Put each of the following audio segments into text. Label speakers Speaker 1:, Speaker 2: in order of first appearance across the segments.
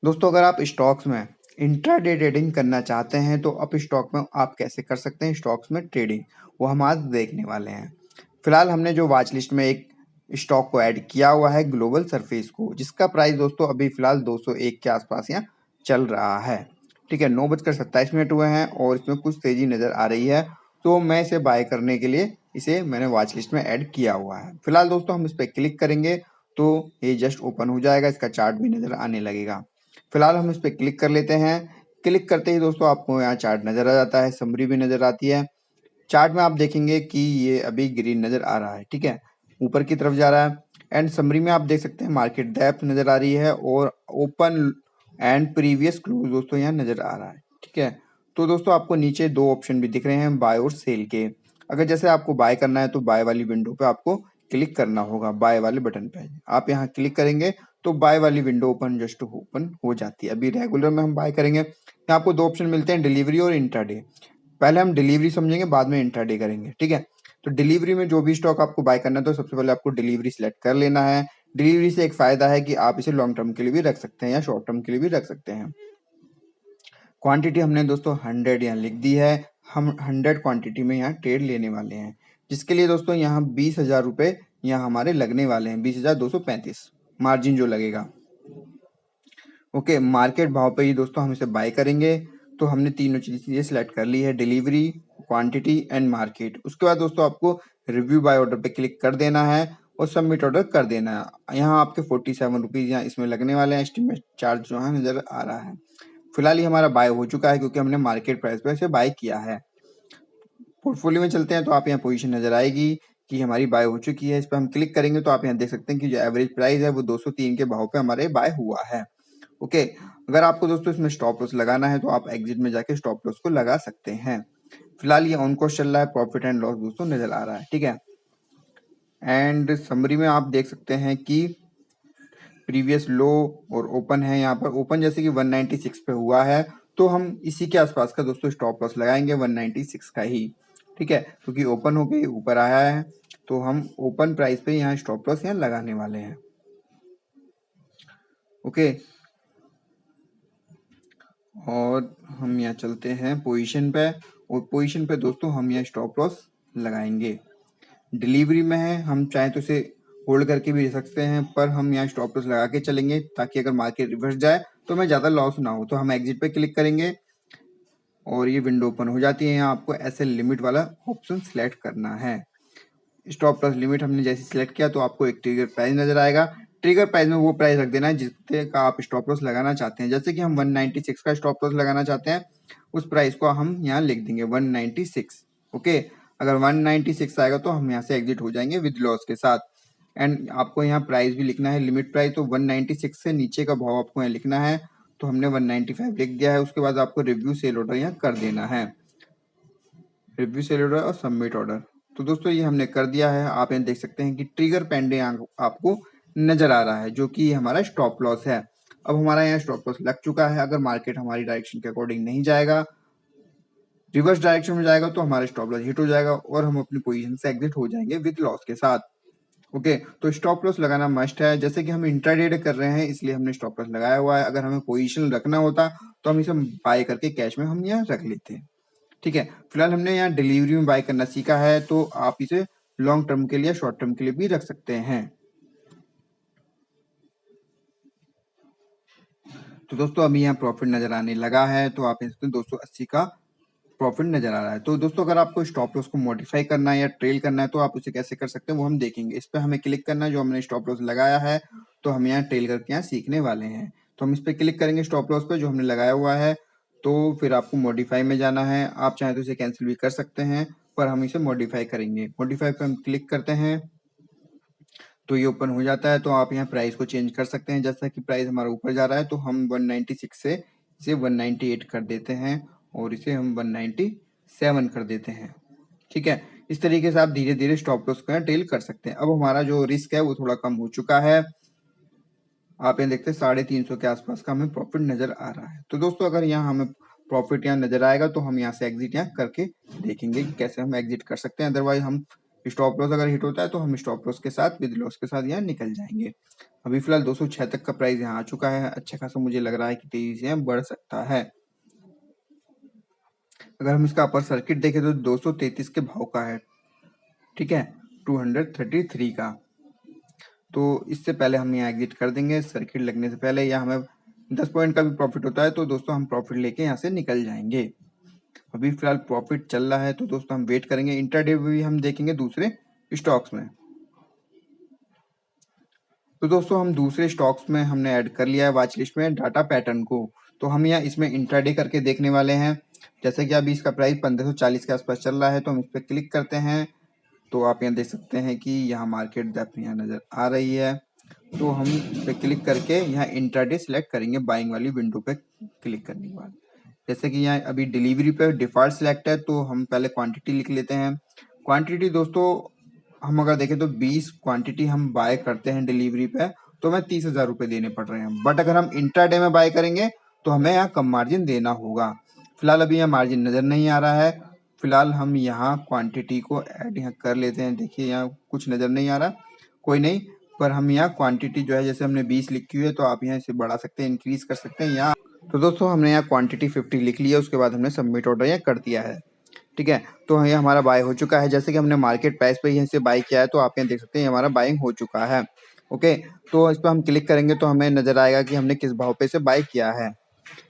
Speaker 1: दोस्तों अगर आप स्टॉक्स में इंट्राडे ट्रेडिंग करना चाहते हैं तो अब स्टॉक में आप कैसे कर सकते हैं स्टॉक्स में ट्रेडिंग, वो हम आज देखने वाले हैं। फिलहाल हमने जो वॉच लिस्ट में एक स्टॉक को ऐड किया हुआ है ग्लोबल सरफेस को, जिसका प्राइस दोस्तों अभी फिलहाल 201 के आसपास यहाँ चल रहा है। ठीक है, 9:27 हुए हैं और इसमें कुछ तेजी नजर आ रही है, तो मैं इसे बाय करने के लिए इसे मैंने वॉच लिस्ट में ऐड किया हुआ है। फिलहाल दोस्तों हम इस पर क्लिक करेंगे तो ये जस्ट ओपन हो जाएगा, इसका चार्ट भी नजर आने लगेगा। फिलहाल हम इस पर क्लिक कर लेते हैं। क्लिक करते ही दोस्तों आपको यहाँ चार्ट नजर आ जाता है, समरी भी नजर आती है। चार्ट में आप देखेंगे कि ये अभी ग्रीन नजर आ रहा है, ठीक है, ऊपर की तरफ जा रहा है। एंड समरी में आप देख सकते हैं मार्केट डेप्थ नजर आ रही है और ओपन एंड प्रीवियस क्लोज दोस्तों यहाँ नजर आ रहा है। ठीक है, तो दोस्तों आपको नीचे दो ऑप्शन भी दिख रहे हैं, बाय और सेल के। अगर जैसे आपको बाय करना है तो बाय वाली विंडो पे आपको क्लिक करना होगा, बाय वाले बटन पे आप यहाँ क्लिक करेंगे तो बाय वाली विंडो ओपन हो जाती है। अभी रेगुलर में हम बाय करेंगे, यहाँ आपको दो ऑप्शन मिलते हैं, डिलीवरी और इंट्राडे। पहले हम डिलीवरी समझेंगे, बाद में इंट्राडे करेंगे। ठीक है, तो डिलीवरी में जो भी स्टॉक आपको बाय करना है तो सबसे पहले आपको डिलीवरी सिलेक्ट कर लेना है। डिलीवरी से एक फायदा है कि आप इसे लॉन्ग टर्म के लिए भी रख सकते हैं या शॉर्ट टर्म के लिए भी रख सकते हैं। क्वांटिटी हमने दोस्तों 100 यहाँ लिख दी है, हम 100 क्वांटिटी में यहाँ ट्रेड लेने वाले हैं, जिसके लिए दोस्तों यहाँ 20,000 रुपये यहाँ हमारे लगने वाले हैं, 20,235 मार्जिन जो लगेगा। ओके, मार्केट भाव पे ही दोस्तों हम इसे बाय करेंगे। तो हमने तीनों चीजें सिलेक्ट कर ली है, डिलीवरी, क्वांटिटी एंड मार्केट। उसके बाद दोस्तों आपको रिव्यू बाय ऑर्डर पे क्लिक कर देना है और सबमिट ऑर्डर कर देना है। यहाँ आपके 47 रुपीज यहाँ इसमें लगने वाले हैं, एस्टिमेट चार्ज जो है नजर आ रहा है। फिलहाल ये हमारा बाय हो चुका है क्योंकि हमने मार्केट प्राइस पे इसे बाय किया है। पोर्टफोलियो में चलते हैं तो आप यहाँ पोजीशन नजर आएगी कि हमारी बाय हो चुकी है। इस पर हम क्लिक करेंगे तो आप यहाँ देख सकते हैं कि जो एवरेज प्राइस है वो 203 के भाव पे हमारे बाय हुआ है। ओके, अगर आपको दोस्तों इसमें स्टॉप लॉस लगाना है तो आप एग्जिट में जाके स्टॉप लॉस को लगा सकते हैं। फिलहाल ये ऑन कोर्स चल रहा है, प्रॉफिट एंड लॉस दोस्तों नजर आ रहा है। ठीक है, एंड समरी में आप देख सकते हैं कि प्रीवियस लो और ओपन है, यहाँ पर ओपन जैसे कि 196 पे हुआ है तो हम इसी के आसपास का दोस्तों स्टॉप लॉस लगाएंगे 196 का ही। ठीक है, क्योंकि ओपन होके ऊपर आया है तो हम ओपन प्राइस पे यहाँ स्टॉप लॉस यहाँ लगाने वाले हैं। ओके, और हम यहाँ चलते हैं पोजीशन पे, और पोजीशन पे दोस्तों हम यहाँ स्टॉप लॉस लगाएंगे। डिलीवरी में है, हम चाहे तो इसे होल्ड करके भी ले सकते हैं, पर हम यहाँ स्टॉप लॉस लगा के चलेंगे ताकि अगर मार्केट रिवर्स जाए तो हमें ज़्यादा लॉस ना हो। तो हम एग्जिट पे क्लिक करेंगे और ये विंडो ओपन हो जाती है। यहाँ आपको ऐसे लिमिट वाला ऑप्शन सिलेक्ट करना है। स्टॉप लॉस लिमिट हमने जैसे सिलेक्ट किया तो आपको एक ट्रिगर प्राइस नजर आएगा। ट्रिगर प्राइस में वो प्राइस रख देना है जितने का आप स्टॉप लॉस लगाना चाहते हैं। जैसे कि हम 196 का स्टॉप लॉस लगाना चाहते हैं, उस प्राइस को हम यहाँ लिख देंगे 196। ओके, अगर 196 आएगा तो हम यहाँ से एग्जिट हो जाएंगे विद लॉस के साथ। एंड आपको यहाँ प्राइस भी लिखना है, लिमिट प्राइस, तो 196 से नीचे का भाव आपको यहाँ लिखना है, तो हमने 195 लिख दिया है। उसके बाद आपको रिव्यू सेल ऑर्डर यहाँ कर देना है, रिव्यू सेल ऑर्डर और सबमिट ऑर्डर। तो दोस्तों ये हमने कर दिया है। आप यहाँ देख सकते हैं कि ट्रिगर पेंडिंग आपको नजर आ रहा है, जो कि हमारा स्टॉप लॉस है। अब हमारा यहाँ स्टॉप लॉस लग चुका है। अगर मार्केट हमारी डायरेक्शन के अकॉर्डिंग नहीं जाएगा, रिवर्स डायरेक्शन में जाएगा, तो हमारा स्टॉप लॉस हिट हो जाएगा और हम अपनी पोजीशन से एग्जिट हो जाएंगे विद लॉस के साथ। ओके, तो स्टॉप लॉस लगाना मस्ट है। जैसे कि हम इंट्राडे कर रहे हैं इसलिए हमने स्टॉप लॉस लगाया हुआ है। अगर हमें पोजीशन रखना होता तो हम इसे बाय करके कैश में हम यहाँ रख लेते। ठीक है, फिलहाल हमने यहाँ डिलीवरी में बाय करना सीखा है, तो आप इसे लॉन्ग टर्म के लिए, शॉर्ट टर्म के लिए भी रख सकते हैं। तो दोस्तों अभी यहाँ प्रॉफिट नजर आने लगा है, तो आप इसमें 280 का प्रॉफिट नजर आ रहा है। तो दोस्तों अगर आपको स्टॉप लॉस को मॉडिफाई करना है या ट्रेल करना है तो आप उसे कैसे कर सकते हैं वो हम देखेंगे। इस पर हमें क्लिक करना है, जो हमने स्टॉप लॉस लगाया है तो हम यहाँ ट्रेल करके यहाँ सीखने वाले हैं। तो हम इस पर क्लिक करेंगे स्टॉप लॉस पे जो हमने लगाया हुआ है, तो फिर आपको मॉडिफाई में जाना है। आप चाहे तो इसे कैंसिल भी कर सकते हैं, पर हम इसे मॉडिफाई करेंगे। मॉडिफाई पे हम क्लिक करते हैं तो ये ओपन हो जाता है। तो आप यहाँ प्राइस को चेंज कर सकते हैं। जैसा कि प्राइस हमारा ऊपर जा रहा है तो हम 196 से इसे 198 कर देते हैं और इसे हम 197 कर देते हैं। ठीक है, इस तरीके से आप धीरे धीरे स्टॉप लॉस का टेल कर सकते हैं। अब हमारा जो रिस्क है वो थोड़ा कम हो चुका है। आप यहाँ देखते हैं 350 के आसपास का हमें प्रॉफिट नजर आ रहा है। तो दोस्तों अगर यहाँ हमें प्रॉफिट यहाँ नजर आएगा तो हम यहाँ से एग्जिट यहाँ करके देखेंगे कि कैसे हम एग्जिट कर सकते हैं। अदरवाइज हम स्टॉप लॉस अगर हिट होता है तो हम स्टॉप लॉस के साथ, विद लॉस के साथ यहाँ निकल जाएंगे। अभी फिलहाल 206 तक का प्राइस यहाँ आ चुका है। अच्छा खासा मुझे लग रहा है कि तेजी से बढ़ सकता है। अगर हम इसका अपर सर्किट देखें तो 233 के भाव का है, ठीक है, 233 का। तो इससे पहले हम यहाँ एग्जिट कर देंगे सर्किट लगने से पहले, या हमें 10 पॉइंट का भी प्रॉफिट होता है तो दोस्तों हम प्रॉफिट लेके यहाँ से निकल जाएंगे। अभी फिलहाल प्रॉफिट चल रहा है तो दोस्तों हम वेट करेंगे। इंट्राडे भी हम देखेंगे दूसरे स्टॉक्स में। तो दोस्तों हम दूसरे स्टॉक्स में हमने ऐड कर लिया है वॉच लिस्ट में डाटा पैटर्न को। तो हम यहाँ इसमें इंट्राडे करके देखने वाले हैं। जैसे कि अभी इसका प्राइस 1540 के आसपास चल रहा है, तो हम इस पर क्लिक करते हैं। तो आप यहाँ देख सकते हैं कि यहाँ मार्केट डेप्थ यहाँ नज़र आ रही है। तो हम इस पर क्लिक करके यहाँ इंट्राडे सिलेक्ट करेंगे बाइंग वाली विंडो पे क्लिक करने के बाद। जैसे कि यहाँ अभी डिलीवरी पे डिफॉल्ट सिलेक्ट है, तो हम पहले क्वांटिटी लिख लेते हैं। क्वांटिटी दोस्तों हम अगर देखें तो 20 क्वांटिटी हम बाय करते हैं डिलीवरी पे, तो हमें 30,000 रुपये देने पड़ रहे हैं। बट अगर हम इंट्राडे में बाय करेंगे तो हमें यहाँ कम मार्जिन देना होगा। फिलहाल अभी यहाँ मार्जिन नज़र नहीं आ रहा है। फिलहाल हम यहाँ क्वांटिटी को ऐड यहाँ कर लेते हैं। देखिए यहाँ कुछ नज़र नहीं आ रहा, कोई नहीं, पर हम यहाँ क्वांटिटी जो है जैसे हमने 20 लिखी हुई है, तो आप यहाँ इसे बढ़ा सकते हैं, इंक्रीज कर सकते हैं यहाँ। तो दोस्तों हमने यहाँ क्वांटिटी 50 लिख लिया, उसके बाद हमने सबमिट ऑर्डर यहाँ कर दिया है, ठीक है। तो ये हमारा बाय हो चुका है। जैसे कि हमने मार्केट प्राइस पे यहाँ से बाय किया है, तो आप यहाँ देख सकते हैं हमारा बाइंग हो चुका है। ओके, तो इस पर हम क्लिक करेंगे तो हमें नजर आएगा कि हमने किस भाव पे से बाय किया है।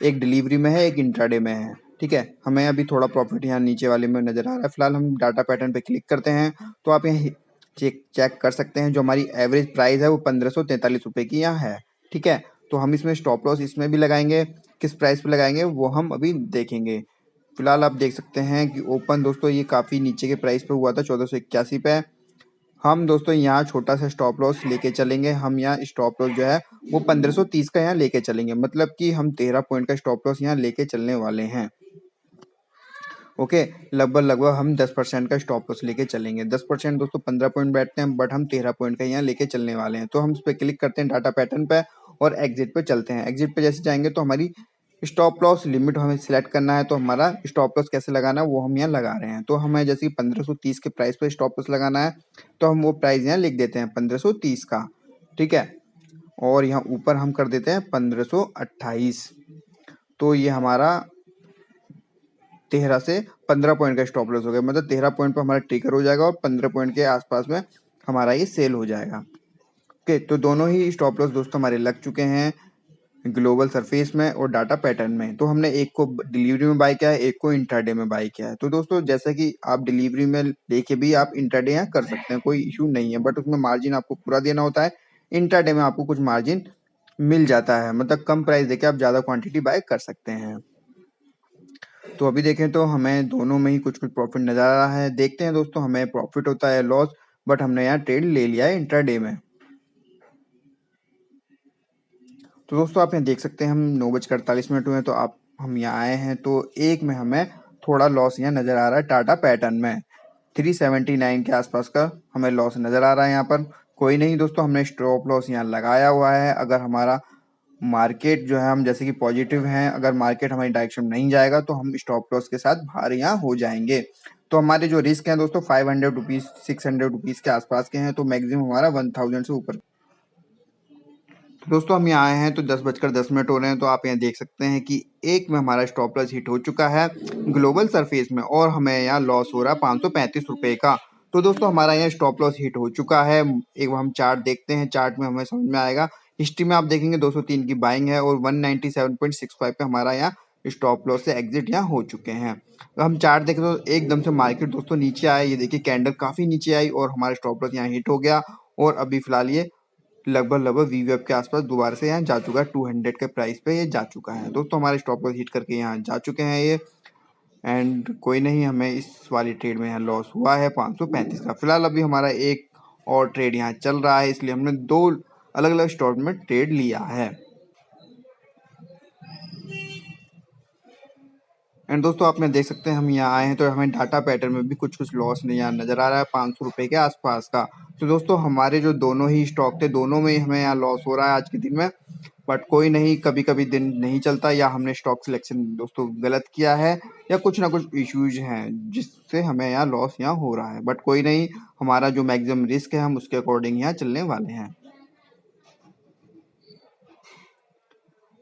Speaker 1: एक डिलीवरी में है, एक इंट्राडे में है, ठीक है। हमें अभी थोड़ा प्रॉफिट यहाँ नीचे वाले में नजर आ रहा है। फिलहाल हम डाटा पैटर्न पे क्लिक करते हैं, तो आप यहाँ चेक कर सकते हैं जो हमारी एवरेज प्राइस है वो 1543 रुपये की यहाँ है, ठीक है। तो हम इसमें स्टॉप लॉस इसमें भी लगाएंगे, किस प्राइस पे लगाएंगे वो हम अभी देखेंगे। फिलहाल आप देख सकते हैं कि ओपन दोस्तों ये काफ़ी नीचे के प्राइस पे हुआ था, 1481 पे। हम दोस्तों यहाँ छोटा सा स्टॉप लॉस लेके चलेंगे। हम यहाँ स्टॉप लॉस जो है वो 1530 का यहाँ लेके चलेंगे, मतलब कि हम 13 पॉइंट का स्टॉप लॉस यहाँ लेके चलने वाले हैं। ओके, लगभग हम 10% का स्टॉप लॉस लेके चलेंगे। 10% दोस्तों 15 पॉइंट बैठते हैं, बट हम 13 पॉइंट का यहाँ लेके चलने वाले हैं। तो हम इस पर क्लिक करते हैं डाटा पैटर्न पे और एग्जिट पे चलते हैं। एग्जिट पे जैसे जाएंगे तो हमारी स्टॉप लॉस लिमिट हमें सिलेक्ट करना है। तो हमारा स्टॉप लॉस कैसे लगाना है वो हम यहाँ लगा रहे हैं। तो हमें जैसे 1530 के प्राइस पे स्टॉप लॉस लगाना है, तो हम वो प्राइस यहाँ लिख देते हैं 1530 का, ठीक है। और यहाँ ऊपर हम कर देते हैं 1528। तो ये हमारा 13 से 15 पॉइंट का स्टॉप लॉस हो गया, मतलब 13 पॉइंट पर हमारा ट्रिगर हो जाएगा और 15 पॉइंट के आसपास में हमारा ये सेल हो जाएगा। ओके, तो दोनों ही स्टॉप लॉस दोस्तों हमारे लग चुके हैं ग्लोबल सरफेस में और डाटा पैटर्न में। तो हमने एक को डिलीवरी में बाय किया है, एक को इंट्राडे में बाय किया है। तो दोस्तों जैसा कि आप डिलीवरी में लेके भी आप इंट्राडे यहाँ कर सकते हैं, कोई इशू नहीं है, बट उसमें मार्जिन आपको पूरा देना होता है। इंट्राडे में आपको कुछ मार्जिन मिल जाता है, मतलब कम प्राइस देके आप ज़्यादा क्वांटिटी बाय कर सकते हैं। तो अभी देखें तो हमें दोनों में ही कुछ कुछ प्रॉफिट नजर आ रहा है। देखते हैं दोस्तों हमें प्रॉफिट होता है लॉस, बट हमने यहाँ ट्रेड ले लिया है इंट्राडे में। तो दोस्तों आप यहाँ देख सकते हैं हम 9:48 हुए हैं, तो आप हम यहाँ आए हैं तो एक में हमें थोड़ा लॉस यहाँ नजर आ रहा है। टाटा पैटर्न में 379 के आसपास का हमें लॉस नजर आ रहा है यहाँ पर। कोई नहीं दोस्तों, हमने स्टॉप लॉस यहाँ लगाया हुआ है। अगर हमारा मार्केट जो है हम जैसे कि पॉजिटिव हैं, अगर मार्केट हमारी डायरेक्शन में नहीं जाएगा तो हम स्टॉप लॉस के साथ बाहर यहाँ हो जाएंगे। तो हमारे जो रिस्क हैं दोस्तों 500 रुपीज़ 600 रुपीज़ के आसपास के हैं, तो मैक्सिमम हमारा 1000 से ऊपर। तो दोस्तों हम यहाँ आए हैं तो 10:10 हो रहे हैं, तो आप यहाँ देख सकते हैं कि एक में हमारा स्टॉप लॉस हिट हो चुका है ग्लोबल सरफेस में, और हमें यहाँ लॉस हो रहा है 535 रुपये का। तो दोस्तों हमारा यहाँ स्टॉप लॉस हिट हो चुका है। एक बार हम चार्ट देखते हैं, चार्ट में हमें समझ में आएगा। हिस्ट्री में आप देखेंगे 203 की बाइंग है और 197.65 पे हमारा यहाँ स्टॉप लॉस से एग्जिट यहाँ हो चुके हैं। तो हम चार्ट देखें तो एकदम से मार्केट दोस्तों नीचे आए, ये देखिए कैंडल काफ़ी नीचे आई और हमारा स्टॉप लॉस यहाँ हिट हो गया, और अभी फिलहाल ये लगभग वीवेब के आसपास दोबारा से यहाँ जा चुका है। 200 के प्राइस पे ये जा चुका है दोस्तों। हमारे स्टॉप लॉस हिट करके यहाँ जा चुके हैं ये, एंड कोई नहीं, हमें इस वाली ट्रेड में यहाँ लॉस हुआ है 535 का। फिलहाल अभी हमारा एक और ट्रेड यहाँ चल रहा है, इसलिए हमने दो अलग अलग स्टॉक में ट्रेड लिया है। एंड दोस्तों आप में देख सकते हैं हम यहाँ आए हैं तो हमें डाटा पैटर्न में भी कुछ कुछ लॉस यहाँ नज़र आ रहा है 500 रुपये के आसपास का। तो दोस्तों हमारे जो दोनों ही स्टॉक थे दोनों में ही हमें यहाँ लॉस हो रहा है आज के दिन में, बट कोई नहीं, कभी कभी दिन नहीं चलता, या हमने स्टॉक सिलेक्शन दोस्तों गलत किया है, या कुछ ना कुछ इश्यूज हैं जिससे हमें यहाँ लॉस यहाँ हो रहा है। बट कोई नहीं, हमारा जो मैक्सिमम रिस्क है हम उसके अकॉर्डिंग यहाँ चलने वाले हैं।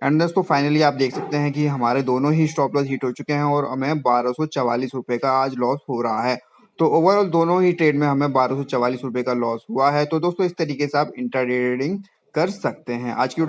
Speaker 1: एंड दोस्तों फाइनली आप देख सकते हैं कि हमारे दोनों ही स्टॉप लॉस हिट हो चुके हैं और हमें 1244 रुपए का आज लॉस हो रहा है। तो ओवरऑल दोनों ही ट्रेड में हमें 1244 रुपए का लॉस हुआ है। तो दोस्तों इस तरीके से आप इंट्राडे ट्रेडिंग कर सकते हैं। आज की